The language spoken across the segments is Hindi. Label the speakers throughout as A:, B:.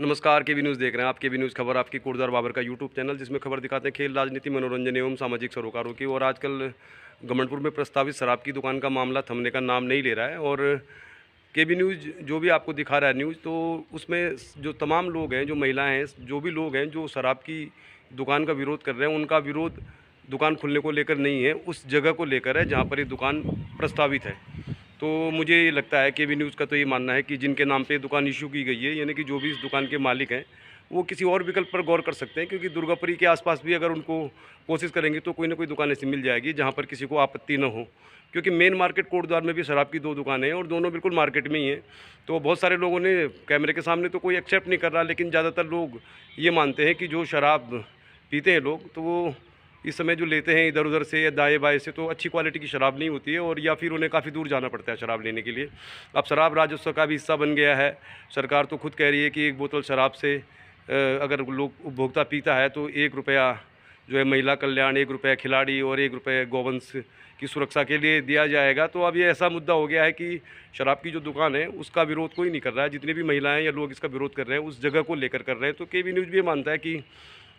A: नमस्कार, केबी न्यूज़ देख रहे हैं आप। केबी न्यूज़ खबर आपकी कोटद्वार बाबर का यूट्यूब चैनल, जिसमें खबर दिखाते हैं खेल, राजनीति, मनोरंजन एवं सामाजिक सरोकारों की। और आजकल गमनपुर में प्रस्तावित शराब की दुकान का मामला थमने का नाम नहीं ले रहा है। और केबी न्यूज़ जो भी आपको दिखा रहा है न्यूज़, तो उसमें जो तमाम लोग हैं, जो महिलाएँ हैं, जो भी लोग हैं जो शराब की दुकान का विरोध कर रहे हैं, उनका विरोध दुकान खुलने को लेकर नहीं है, उस जगह को लेकर है जहाँ पर ये दुकान प्रस्तावित है। तो मुझे ये लगता है केबी न्यूज़ का तो ये मानना है कि जिनके नाम पे दुकान इशू की गई है, यानी कि जो भी इस दुकान के मालिक हैं, वो किसी और विकल्प पर गौर कर सकते हैं। क्योंकि दुर्गापुरी के आसपास भी अगर उनको कोशिश करेंगे तो कोई ना कोई दुकान ऐसी मिल जाएगी जहाँ पर किसी को आपत्ति न हो। क्योंकि मेन मार्केट कोटद्वार में भी शराब की 2 दुकानें हैं और दोनों बिल्कुल मार्केट में ही हैं। तो बहुत सारे लोगों ने कैमरे के सामने तो कोई एक्सेप्ट नहीं कर रहा, लेकिन ज़्यादातर लोग ये मानते हैं कि जो शराब पीते हैं लोग, तो वो इस समय जो लेते हैं इधर उधर से या दाएँ बाएँ से, तो अच्छी क्वालिटी की शराब नहीं होती है, और या फिर उन्हें काफ़ी दूर जाना पड़ता है शराब लेने के लिए। अब शराब राजस्व का भी हिस्सा बन गया है। सरकार तो खुद कह रही है कि 1 बोतल शराब से अगर लोग उपभोक्ता पीता है तो 1 रुपया जो है महिला कल्याण, 1 रुपया खिलाड़ी और 1 रुपये गौवंश की सुरक्षा के लिए दिया जाएगा। तो अब ये ऐसा मुद्दा हो गया है कि शराब की जो दुकान है उसका विरोध कोई नहीं कर रहा है। जितनी भी महिलाएँ या लोग इसका विरोध कर रहे हैं उस जगह को लेकर कर रहे हैं। तो केबी न्यूज़ भी ये मानता है कि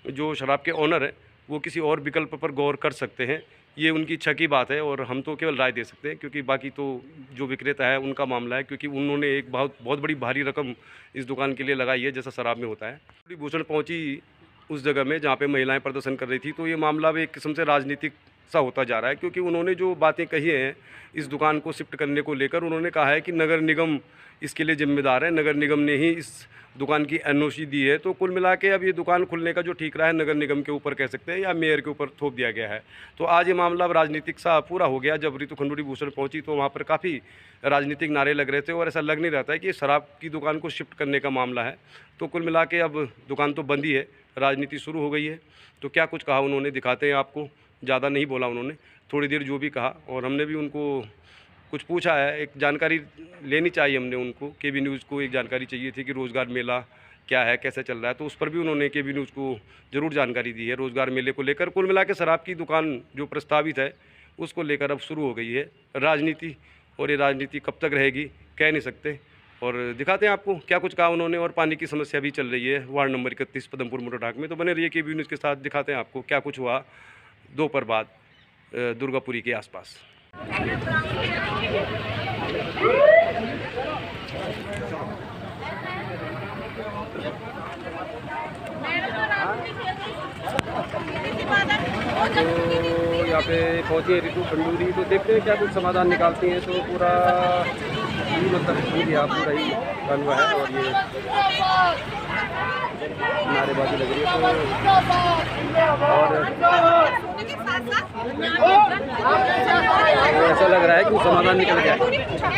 A: जो शराब के ऑनर हैं वो किसी और विकल्प पर गौर कर सकते हैं। ये उनकी इच्छा की बात है और हम तो केवल राय दे सकते हैं, क्योंकि बाकी तो जो विक्रेता है उनका मामला है। क्योंकि उन्होंने एक बहुत बड़ी भारी रकम इस दुकान के लिए लगाई है, जैसा शराब में होता है। भूषण पहुंची उस जगह में जहाँ पे महिलाएं प्रदर्शन कर रही थी, तो ये मामला भी एक किस्म से राजनीतिक सा होता जा रहा है। क्योंकि उन्होंने जो बातें कही हैं इस दुकान को शिफ्ट करने को लेकर, उन्होंने कहा है कि नगर निगम इसके लिए जिम्मेदार है, नगर निगम ने ही इस दुकान की एनओसी दी है। तो कुल मिला के अब ये दुकान खुलने का जो ठीकरा है नगर निगम के ऊपर कह सकते हैं या मेयर के ऊपर थोप दिया गया है। तो आज ये मामला अब राजनीतिक सा पूरा हो गया। जब ऋतु खंडूड़ी भूषण पहुंची तो वहाँ पर काफ़ी राजनीतिक नारे लग रहे थे, और ऐसा लग नहीं रहता है कि शराब की दुकान को शिफ्ट करने का मामला है। तो कुल मिला के अब दुकान तो बंद ही है, राजनीति शुरू हो गई है। तो क्या कुछ कहा उन्होंने, दिखाते हैं आपको। ज़्यादा नहीं बोला उन्होंने, थोड़ी देर जो भी कहा, और हमने भी उनको कुछ पूछा है, एक जानकारी लेनी चाहिए हमने उनको। केबी न्यूज़ को एक जानकारी चाहिए थी कि रोज़गार मेला क्या है, कैसे चल रहा है, तो उस पर भी उन्होंने केबी न्यूज़ को ज़रूर जानकारी दी है रोज़गार मेले को लेकर। कुल मिला के शराब की दुकान जो प्रस्तावित है उसको लेकर अब शुरू हो गई है राजनीति, और ये राजनीति कब तक रहेगी कह नहीं सकते। और दिखाते हैं आपको क्या कुछ कहा उन्होंने। और पानी की समस्या भी चल रही है वार्ड नंबर 31 पदमपुर मोटरढाक में। तो बने रहिए केबी न्यूज़ के साथ, दिखाते हैं आपको क्या कुछ हुआ दोपहर बाद दुर्गापुरी के आसपास। तो यहाँ पे पहुँची है ऋतु खंडूड़ी, तो देखते हैं क्या कुछ समाधान निकालती हैं। तो पूरा ही मतलब पूरा ही बन हुआ है, और ये नारेबाजी लग रही है। तो ऐसा लग रहा है कि समाधान निकल गया।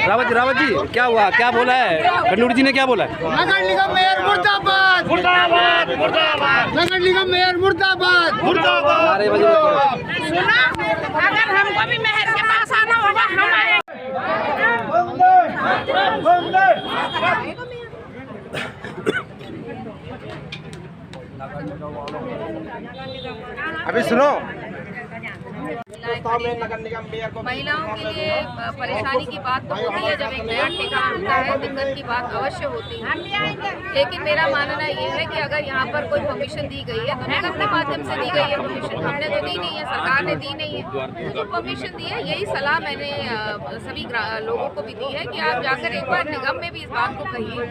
A: रावत जी क्या हुआ, क्या बोला है खंडूड़ी जी ने, क्या बोला है?
B: नगर निगम मेयर मुर्दाबाद, मुर्दाबाद, मुर्दाबाद। नगर निगम मेयर मुर्दाबाद, मुर्दाबाद।
A: नारेबाजी
C: अगर हमको भी मेयर के पास आना होगा हम आएंगे।
B: अभी सुनो,
D: महिलाओं के लिए परेशानी की बात तो होती है, जब एक नया ठेका होता है दिक्कत की बात अवश्य होती है। लेकिन मेरा मानना ये है कि अगर यहाँ पर कोई परमिशन दी गई है तो निगम के माध्यम से दी गई है परमिशन, हमने तो दी नहीं है, सरकार ने दी नहीं है। जो परमिशन दी है यही सलाह मैंने सभी लोगों को भी दी है कि आप जाकर एक बार निगम में भी इस बात को कहिए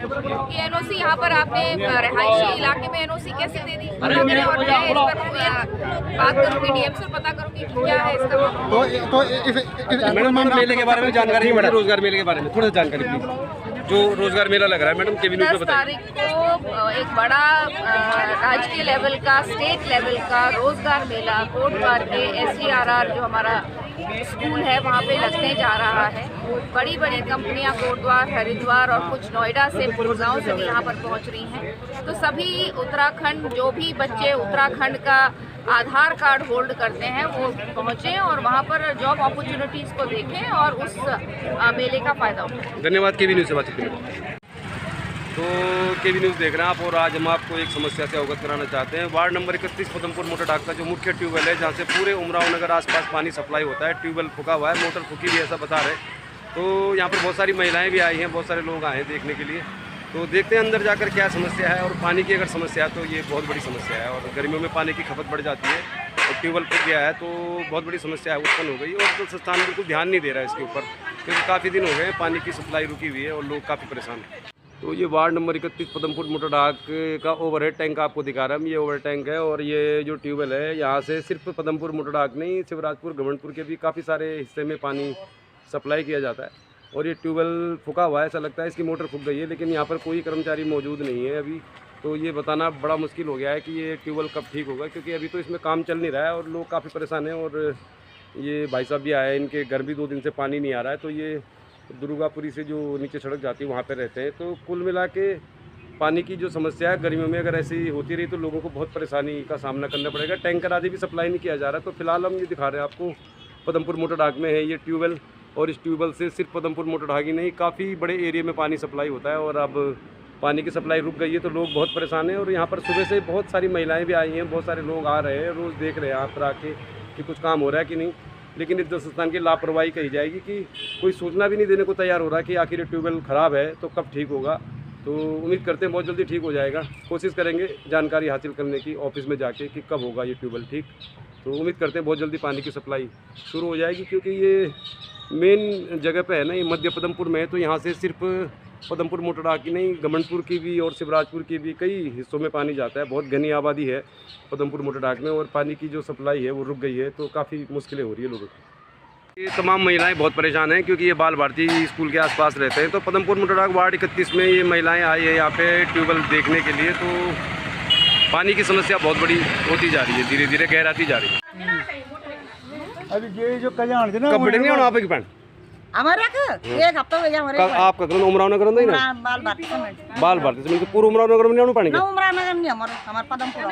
D: कि एनओसी यहाँ पर आपने रहायशी इलाके में एनओसी कैसे दे दी, और मैं इस पर बात करूँगी, डीएम से पता करूँगी क्या है इसका।
A: मैडम मेले के बारे में जानकारी नहीं, रोजगार मेले के बारे में थोड़ा जानकारी प्लीज। जो रोजगार मेला लग रहा है मैडम केबी न्यूज़ पे
D: 10 तारीख को एक बड़ा राजकीय लेवल का, स्टेट लेवल का रोजगार मेला कोटद्वार के SGRR जो हमारा स्कूल है वहाँ पे लगने जा रहा है। बड़ी बड़ी कंपनियां कोटद्वार, हरिद्वार और कुछ नोएडा से, गुड़गांव से भी यहाँ पर पहुँच रही हैं। तो सभी उत्तराखंड, जो भी बच्चे उत्तराखंड का आधार कार्ड होल्ड करते हैं वो पहुँचें और वहाँ पर जॉब अपॉर्चुनिटीज़ को देखें और उस मेले का फ़ायदा उठाएं।
A: धन्यवाद केबी न्यूज़ से बातचीत करने को। तो केबी न्यूज़ देख रहे हैं आप, और आज हम आपको एक समस्या से अवगत कराना चाहते हैं। वार्ड नंबर 31 पदमपुर मोटरढाक का जो मुख्य ट्यूबवेल है, जहाँ से पूरे उमराव नगर आसपास पानी सप्लाई होता है, ट्यूबवेल फूका हुआ है, मोटर फूकी भी ऐसा बता रहे। तो यहाँ पर बहुत सारी महिलाएं भी आई हैं, बहुत सारे लोग आए हैं देखने के लिए। तो देखते हैं अंदर जाकर क्या समस्या है। और पानी की अगर समस्या है तो ये बहुत बड़ी समस्या है, और गर्मियों में पानी की खपत बढ़ जाती है और ट्यूबवेल फट गया है तो बहुत बड़ी समस्या उत्पन्न हो गई। और जल संस्थान बिल्कुल ध्यान नहीं दे रहा है इसके ऊपर, क्योंकि काफ़ी दिन हो गए पानी की सप्लाई रुकी हुई है और लोग काफ़ी परेशान हैं। तो ये वार्ड नंबर 31 पदमपुर मोटर डाक का ओवरहेड टैंक आपको दिखा रहा है। ये ओवर टैंक है, और ये जो ट्यूबवेल है यहाँ से सिर्फ पदमपुर मोटर डाक नहीं, शिवराजपुर गमनपुर के भी काफ़ी सारे हिस्से में पानी सप्लाई किया जाता है। और ये ट्यूबवेल फूका हुआ है, ऐसा लगता है इसकी मोटर फूक गई है, लेकिन यहाँ पर कोई कर्मचारी मौजूद नहीं है अभी। तो ये बताना बड़ा मुश्किल हो गया है कि ये ट्यूबवेल कब ठीक होगा, क्योंकि अभी तो इसमें काम चल नहीं रहा है और लोग काफ़ी परेशान हैं। और ये भाई साहब भी आए हैं, इनके घर भी 2 दिन से पानी नहीं आ रहा है। तो ये दुर्गापुरी से जो नीचे सड़क जाती है वहाँ पर रहते हैं। तो कुल मिला के पानी की जो समस्या है गर्मियों में अगर ऐसी होती रही तो लोगों को बहुत परेशानी का सामना करना पड़ेगा। टैंकर आदि भी सप्लाई नहीं किया जा रहा। तो फिलहाल हम ये दिखा रहे हैं आपको पदमपुर मोटर डाक में है ये ट्यूबवेल, और इस ट्यूबवेल से सिर्फ पदमपुर मोटर डाक ही नहीं, काफ़ी बड़े एरिया में पानी सप्लाई होता है। और अब पानी की सप्लाई रुक गई है तो लोग बहुत परेशान हैं। और यहाँ पर सुबह से बहुत सारी महिलाएं भी आई हैं, बहुत सारे लोग आ रहे हैं, रोज़ देख रहे हैं यहाँ पर आके कि कुछ काम हो रहा है कि नहीं। लेकिन इस जल संस्थान की लापरवाही कही जाएगी कि कोई सूचना भी नहीं देने को तैयार हो रहा कि आखिर ट्यूबवेल ख़राब है तो कब ठीक होगा। तो उम्मीद करते हैं बहुत जल्दी ठीक हो जाएगा। कोशिश करेंगे जानकारी हासिल करने की ऑफिस में जाके कि कब होगा ये ट्यूबवेल ठीक। तो उम्मीद करते हैं बहुत जल्दी पानी की सप्लाई शुरू हो जाएगी, क्योंकि ये मेन जगह पे है ना, ये मध्य पदमपुर में है। तो यहाँ से सिर्फ पदमपुर मोटर डाक की नहीं, गमनपुर की भी और शिवराजपुर की भी कई हिस्सों में पानी जाता है। बहुत घनी आबादी है पदमपुर मोटर डाक में, और पानी की जो सप्लाई है वो रुक गई है तो काफ़ी मुश्किलें हो रही है लोगों को। ये तमाम महिलाएं बहुत परेशान हैं, क्योंकि ये बाल भारती स्कूल के आसपास रहते हैं। तो पदमपुर मोटर डाक वार्ड 31 में ये महिलाएं आई है यहाँ पे ट्यूबवेल देखने के लिए। तो पानी की समस्या बहुत बड़ी होती जा रही है, धीरे धीरे गहराती जा रही है।
B: अभी ये जो कल्याण थे ना,
A: कब बैठे नहीं होना आप एक पैंट
E: हमारे एक हफ्ता हो गया हमारे
A: आपका करो उमराव नगर में ना
E: बाल भारती से
A: बाल भारती से मतलब पूरा उमराव नगर में नहीं पानी
E: ना उमरा नगर नहीं हमारे पदमपुर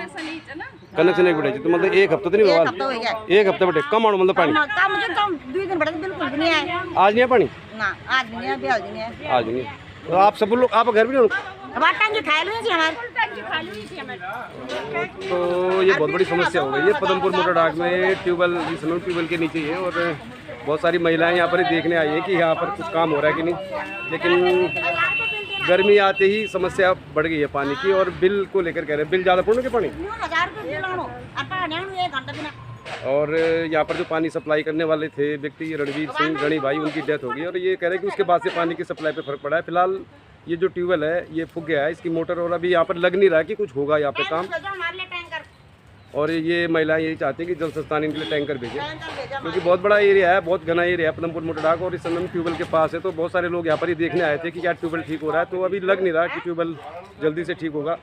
A: कनेक्शन एक बैठे तो मतलब एक हफ्ता तो नहीं
E: एक हफ्ता हो गया।
A: एक हफ्ता बैठे कम आनो मतलब पानी
E: कम मुझे कम 2 दिन बैठे बिल्कुल भी नहीं आए।
A: आज नहीं है पानी
E: ना आज नहीं है, आज नहीं है,
A: आज नहीं। तो आप सब लोग आप घर भी नहीं
E: हमारे टांगी खाए लो जी हमारे।
A: तो ये बहुत बड़ी समस्या हो गई है पदमपुर मोटर डाक में। ट्यूबवेल जिस समय ट्यूबवेल के नीचे ही है, और बहुत सारी महिलाएं यहाँ पर ही देखने आई हैं कि यहाँ पर कुछ काम हो रहा है कि नहीं। लेकिन गर्मी आते ही समस्या बढ़ गई है पानी की, और बिल को लेकर कह रहे हैं बिल ज़्यादा पूर्ण के पानी। और यहाँ पर जो पानी सप्लाई करने वाले थे व्यक्ति रणवीर सिंह गणी भाई, उनकी डेथ हो गई, और ये कह रहे हैं कि उसके बाद से पानी की सप्लाई पे फर्क पड़ा है। फिलहाल ये जो ट्यूबवेल है ये फूक गया है, इसकी मोटर और अभी यहाँ पर लग नहीं रहा है कि कुछ होगा यहाँ पे काम। और ये महिलाएं यही चाहती हैं कि जल संस्थान इनके लिए टैंकर भेजे, क्योंकि बहुत बड़ा एरिया है, बहुत घना एरिया है पदमपुर मोटर डाक, और इस समय ट्यूबवेल के पास है। तो बहुत सारे लोग यहाँ पर ही देखने आए थे कि क्या ट्यूबवेल ठीक हो रहा है। तो अभी लग नहीं रहा कि ट्यूबवेल जल्दी से ठीक होगा।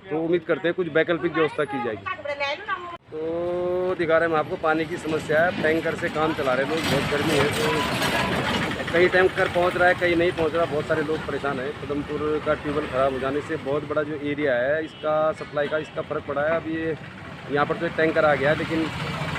A: तो उम्मीद करते हैं कुछ वैकल्पिक व्यवस्था की जाएगी। तो दिखा रहे हैं हम आपको पानी की समस्या है, टैंकर से काम चला रहे लोग, बहुत गर्मी है तो कहीं टैंकर पहुंच रहा है कहीं नहीं पहुंच रहा, बहुत सारे लोग परेशान हैं। पदमपुर का ट्यूबवेल ख़राब हो जाने से बहुत बड़ा जो एरिया है इसका सप्लाई का इसका फ़र्क पड़ा है। अब ये यहाँ पर तो एक टैंकर आ गया है, लेकिन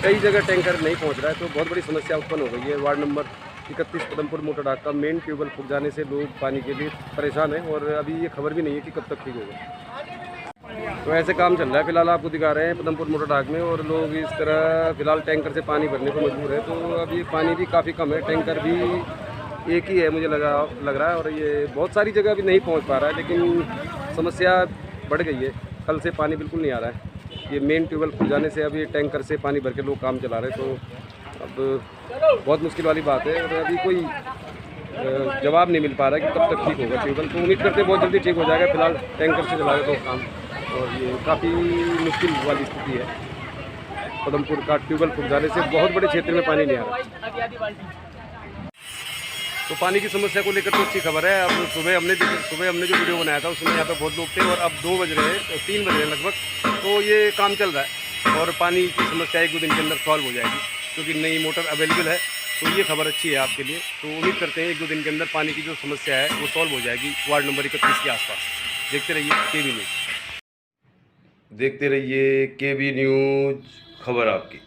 A: कई जगह टैंकर नहीं पहुँच रहा है, तो बहुत बड़ी समस्या उत्पन्न हो गई है। वार्ड नंबर 31 पदमपुर मोटर डाक का मेन ट्यूबवेल फूक जाने से लोग पानी के लिए परेशान हैं, और अभी ये खबर भी नहीं है कि कब तक ठीक होगा। तो ऐसे काम चल रहा है फिलहाल, आपको दिखा रहे हैं पदमपुर मोटर डाक में, और लोग इस तरह फिलहाल टैंकर से पानी भरने को मजबूर है। तो अभी पानी भी काफ़ी कम है, टैंकर भी एक ही है मुझे लग रहा है, और ये बहुत सारी जगह अभी नहीं पहुंच पा रहा है। लेकिन समस्या बढ़ गई है, कल से पानी बिल्कुल नहीं आ रहा है। ये मेन ट्यूबवेल खुल जाने से अभी टैंकर से पानी भर के लोग काम चला रहे हैं, तो अब बहुत मुश्किल वाली बात है। और अभी कोई जवाब नहीं मिल पा रहा है कि कब तक ठीक होगा ट्यूबवेल। तो उम्मीद करते हैं बहुत जल्दी ठीक हो जाएगा। फिलहाल टैंकर से चला रहे तो काम, और ये काफ़ी मुश्किल वाली स्थिति है। पदमपुर का ट्यूबवेल फूक जाने से बहुत बड़े क्षेत्र में पानी नहीं आ रहा। तो पानी की समस्या को लेकर तो अच्छी खबर है। अब सुबह हमने जो वीडियो बनाया था उसमें यहाँ पे बहुत लोग थे, और अब 2 बज रहे हैं, 3 बज रहे हैं लगभग, तो ये काम चल रहा है और पानी की समस्या 1-2 दिन के अंदर सॉल्व हो जाएगी, क्योंकि नई मोटर अवेलेबल है। तो ये खबर अच्छी है आपके लिए। तो उम्मीद करते हैं 1-2 दिन के अंदर पानी की जो समस्या है वो सॉल्व हो जाएगी वार्ड नंबर 31 के आसपास। देखते रहिए केबी न्यूज़, देखते रहिए केबी न्यूज़, खबर आपकी।